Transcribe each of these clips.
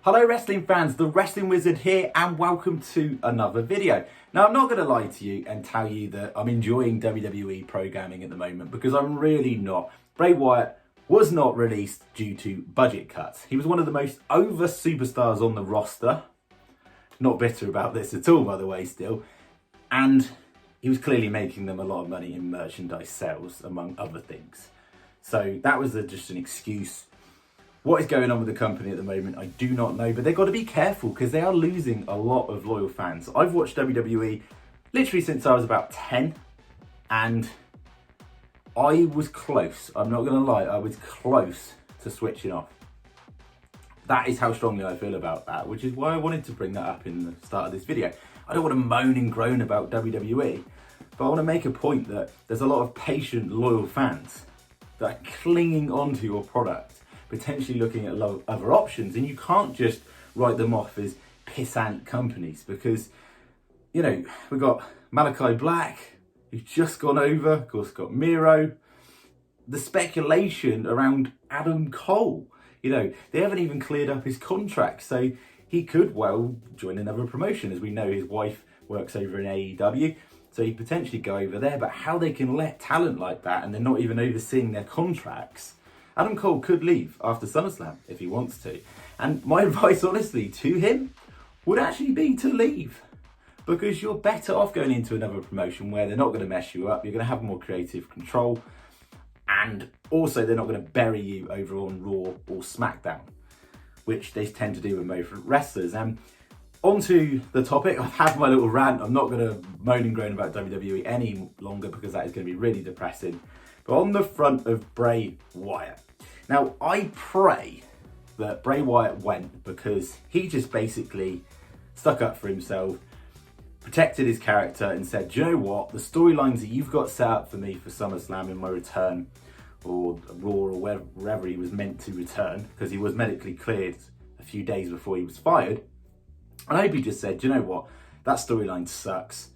Hello wrestling fans, the Wrestling Wizard here and welcome to another video. Now I'm not going to lie to you and tell you that I'm enjoying WWE programming at the moment because I'm really not. Bray Wyatt was not released due to budget cuts. He was one of the most over superstars on the roster. Not bitter about this at all, by the way, still. And he was clearly making them a lot of money in merchandise sales, among other things. So that was just an excuse. What is going on with the company at the moment, I do not know, but they've got to be careful because they are losing a lot of loyal fans. I've watched WWE literally since I was about 10 and I was close. I'm not going to lie, I was close to switching off. That is how strongly I feel about that, which is why I wanted to bring that up in the start of this video. I don't want to moan and groan about WWE, but I want to make a point that there's a lot of patient, loyal fans that are clinging onto your product, potentially looking at other options, and you can't just write them off as pissant companies because, you know, we've got Malachi Black, who's just gone over, of course, got Miro, the speculation around Adam Cole, you know, they haven't even cleared up his contract, so he could well join another promotion. As we know, his wife works over in AEW, so he'd potentially go over there, but how they can let talent like that and they're not even overseeing their contracts. Adam Cole could leave after SummerSlam if he wants to. And my advice, honestly, to him would actually be to leave. Because you're better off going into another promotion where they're not going to mess you up. You're going to have more creative control. And also, they're not going to bury you over on Raw or SmackDown, which they tend to do with most wrestlers. And onto the topic, I've had my little rant. I'm not going to moan and groan about WWE any longer because that is going to be really depressing. But on the front of Bray Wyatt. Now, I pray that Bray Wyatt went because he just basically stuck up for himself, protected his character and said, do you know what? The storylines that you've got set up for me for SummerSlam in my return, or Raw or wherever he was meant to return, because he was medically cleared a few days before he was fired. I hope he just said, do you know what? That storyline sucks.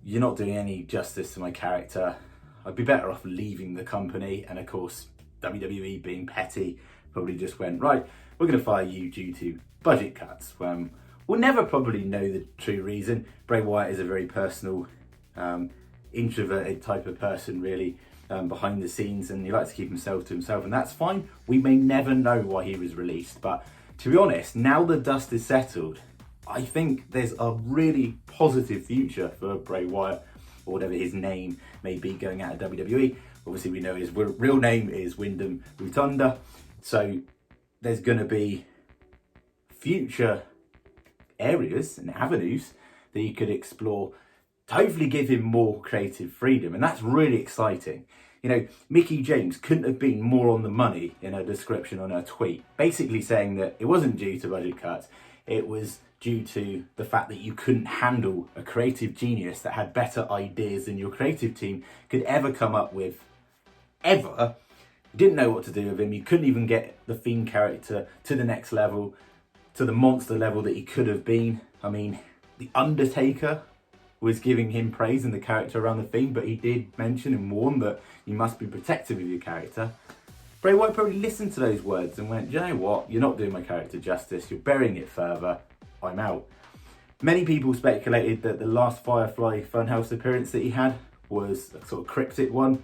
You're not doing any justice to my character. I'd be better off leaving the company. And of course, WWE being petty probably just went, right, we're going to fire you due to budget cuts. We'll never probably know the true reason. Bray Wyatt is a very personal, introverted type of person, really, behind the scenes, and he likes to keep himself to himself, and that's fine. We may never know why he was released, but to be honest, now the dust is settled, I think there's a really positive future for Bray Wyatt, or whatever his name may be, going out of WWE. Obviously, we know his real name is Windham Rotunda, so there's going to be future areas and avenues that you could explore to hopefully give him more creative freedom, and that's really exciting. You know, Mickie James couldn't have been more on the money in her description on her tweet, basically saying that it wasn't due to budget cuts, it was due to the fact that you couldn't handle a creative genius that had better ideas than your creative team could ever come up with, ever. You didn't know what to do with him. You couldn't even get the Fiend character to the next level, to the monster level that he could have been. I mean, The Undertaker was giving him praise in the character around the Fiend, but he did mention and warn that you must be protective of your character. Bray Wyatt probably listened to those words and went, you know what, you're not doing my character justice, you're burying it further, I'm out. Many people speculated that the last Firefly Funhouse appearance that he had was a sort of cryptic one.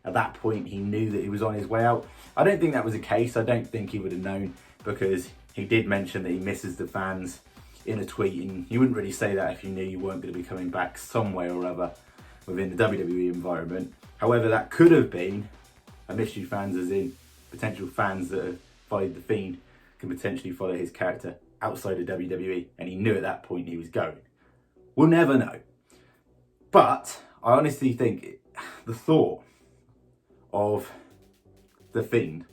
At that point, he knew that he was on his way out. I don't think that was the case. I don't think he would have known, because he did mention that he misses the fans in a tweet, and you wouldn't really say that if you knew you weren't going to be coming back some way or other within the WWE environment. However, that could have been a miss you fans, as in potential fans that have followed the Fiend can potentially follow his character outside of WWE, and he knew at that point he was going. We'll never know. But I honestly think the thought of the Fiend,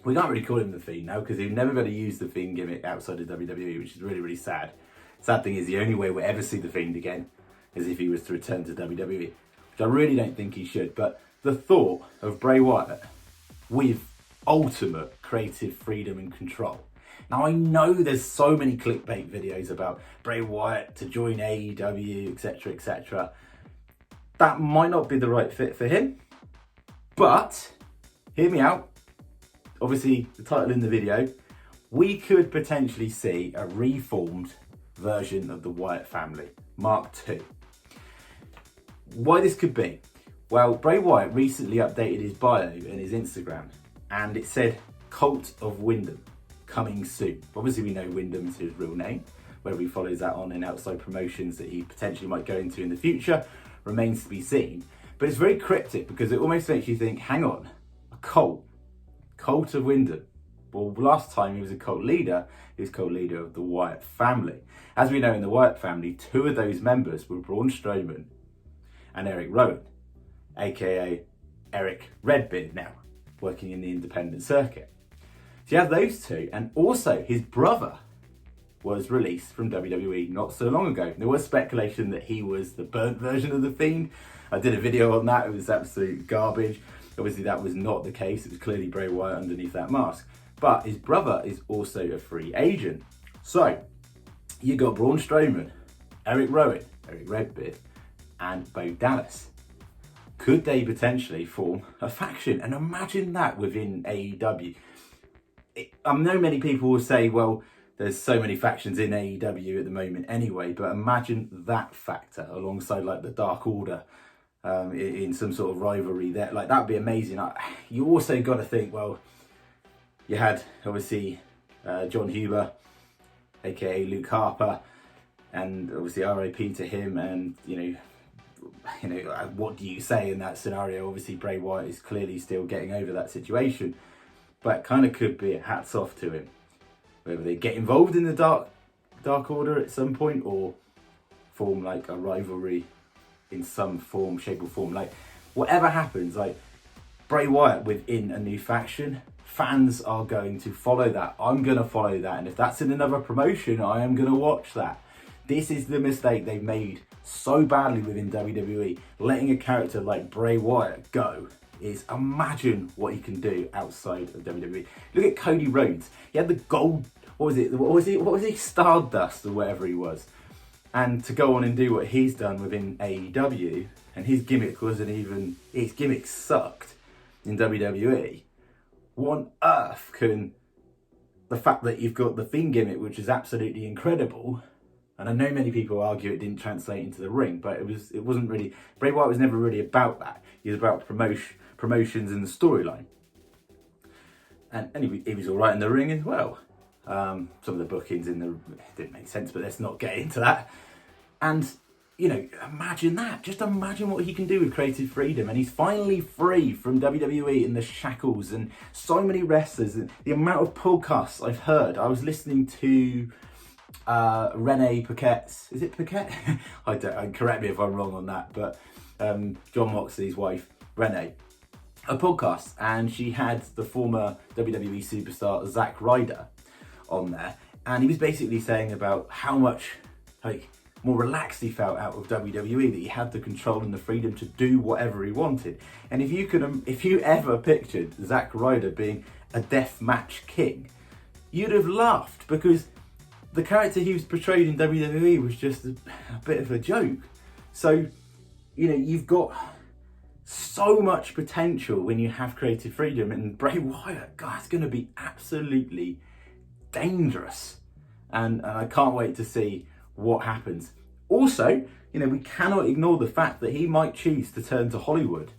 we can't really call him the Fiend now because he'll never be able to use the Fiend gimmick outside of WWE, which is really, really sad. Sad thing is, the only way we'll ever see the Fiend again is if he was to return to WWE, which I really don't think he should. But the thought of Bray Wyatt with ultimate creative freedom and control. Now, I know there's so many clickbait videos about Bray Wyatt to join AEW, etc., etc. That might not be the right fit for him, but hear me out. Obviously, the title in the video, we could potentially see a reformed version of the Wyatt family, Mark II. Why this could be? Well, Bray Wyatt recently updated his bio in his Instagram, and it said Kult of Windham, coming soon. Obviously we know Windham is his real name. Whether he follows that on in outside promotions that he potentially might go into in the future remains to be seen. But it's very cryptic because it almost makes you think, hang on, a cult of Windham. Well, last time he was a cult leader, he was cult leader of the Wyatt family. As we know in the Wyatt family, two of those members were Braun Strowman and Eric Rowan, aka Eric Redbeard now, working in the independent circuit. So you have those two, and also his brother was released from WWE not so long ago. There was speculation that he was the burnt version of The Fiend. I did a video on that, it was absolute garbage. Obviously that was not the case, it was clearly Bray Wyatt underneath that mask. But his brother is also a free agent. So, you got Braun Strowman, Eric Rowan, Eric Redbeard, and Bo Dallas. Could they potentially form a faction? And imagine that within AEW. I know many people will say, well, there's so many factions in AEW at the moment anyway, but imagine that factor alongside like the Dark Order in some sort of rivalry there. Like, that'd be amazing. You also got to think, well, you had obviously John Huber, aka Luke Harper, and obviously RIP to him. And you know, what do you say in that scenario? Obviously, Bray Wyatt is clearly still getting over that situation, but it kind of could be a hats off to him. Whether they get involved in the Dark Order at some point or form like a rivalry in some form, shape or form. Like, whatever happens, like Bray Wyatt within a new faction, fans are going to follow that. I'm going to follow that. And if that's in another promotion, I am going to watch that. This is the mistake they've made so badly within WWE. Letting a character like Bray Wyatt go is, imagine what he can do outside of WWE. Look at Cody Rhodes. He had the gold, what was he? Stardust or whatever he was. And to go on and do what he's done within AEW, and his gimmick his gimmick sucked in WWE. What on earth can the fact that you've got the Fiend gimmick, which is absolutely incredible, and I know many people argue it didn't translate into the ring, but it wasn't really, Bray Wyatt was never really about that. He was about promotions and the storyline. And he was all right in the ring as well. Some of the bookings didn't make sense, but let's not get into that. And, you know, imagine that. Just imagine what he can do with creative freedom. And he's finally free from WWE and the shackles and so many wrestlers. And the amount of podcasts I've heard. I was listening to Renee Paquette's, is it Paquette? Correct me if I'm wrong on that, but John Moxley's wife, Renee, a podcast, and she had the former WWE superstar Zack Ryder on there, and he was basically saying about how much more relaxed he felt out of WWE, that he had the control and the freedom to do whatever he wanted. And if you ever pictured Zack Ryder being a deathmatch king, you'd have laughed, because the character he was portrayed in WWE was just a bit of a joke. So, you know, you've got so much potential when you have creative freedom, and Bray Wyatt, God, it's going to be absolutely dangerous. And I can't wait to see what happens. Also, you know, we cannot ignore the fact that he might choose to turn to Hollywood.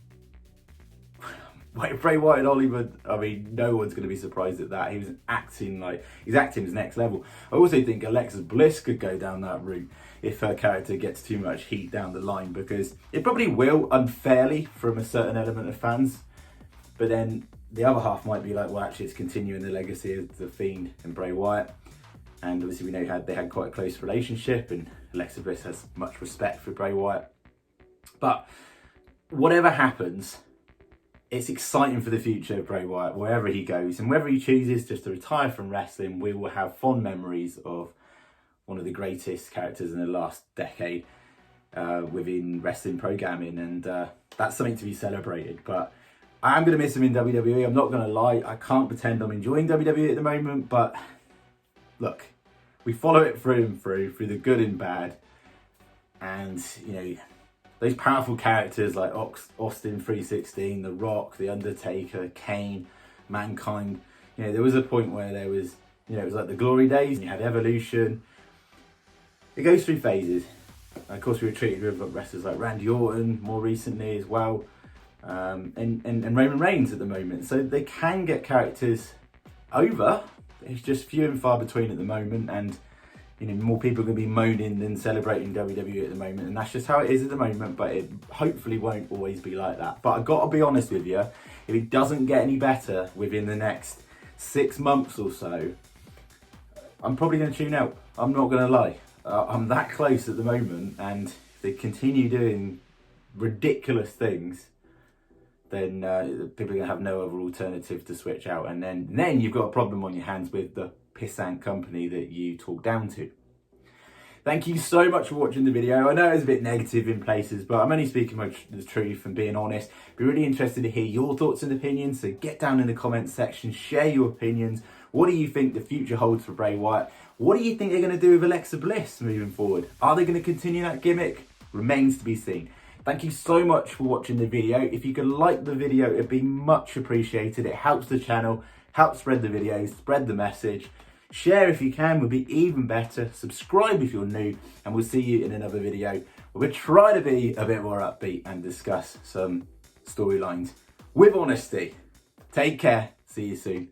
Bray Wyatt in Hollywood, I mean, no one's going to be surprised at that. He's acting his next level. I also think Alexa Bliss could go down that route if her character gets too much heat down the line, because it probably will, unfairly, from a certain element of fans. But then the other half might be like, well, actually, it's continuing the legacy of The Fiend and Bray Wyatt. And obviously we know they had quite a close relationship, and Alexa Bliss has much respect for Bray Wyatt. But whatever happens, it's exciting for the future of Bray Wyatt, wherever he goes. And whether he chooses just to retire from wrestling, we will have fond memories of one of the greatest characters in the last decade within wrestling programming. And that's something to be celebrated. But I am going to miss him in WWE. I'm not going to lie. I can't pretend I'm enjoying WWE at the moment. But look, we follow it through and through the good and bad. And, you know, those powerful characters like Austin 316, The Rock, The Undertaker, Kane, Mankind. You know, there was a point where there was You know, it was like the glory days, you had Evolution. It goes through phases. And of course, we were treated with wrestlers like Randy Orton more recently as well, and Roman Reigns at the moment. So they can get characters over. It's just few and far between at the moment, and you know, more people are going to be moaning than celebrating WWE at the moment, and that's just how it is at the moment. But it hopefully won't always be like that. But I've got to be honest with you, if it doesn't get any better within the next 6 months or so, I'm probably going to tune out. I'm not going to lie. I'm that close at the moment, and if they continue doing ridiculous things, then people are going to have no other alternative to switch out, and then you've got a problem on your hands with the pissant company that you talk down to. Thank you so much for watching the video. I know it's a bit negative in places, but I'm only speaking the truth and being honest. Be really interested to hear your thoughts and opinions, so get down in the comments section, share your opinions. What do you think the future holds for Bray Wyatt? What do you think they're going to do with Alexa Bliss moving forward? Are they going to continue that gimmick? Remains to be seen. Thank you so much for watching the video. If you could like the video, it'd be much appreciated. It helps the channel, helps spread the videos, spread the message. Share if you can, would be even better. Subscribe if you're new, and we'll see you in another video where we'll try to be a bit more upbeat and discuss some storylines with honesty. Take care. See you soon.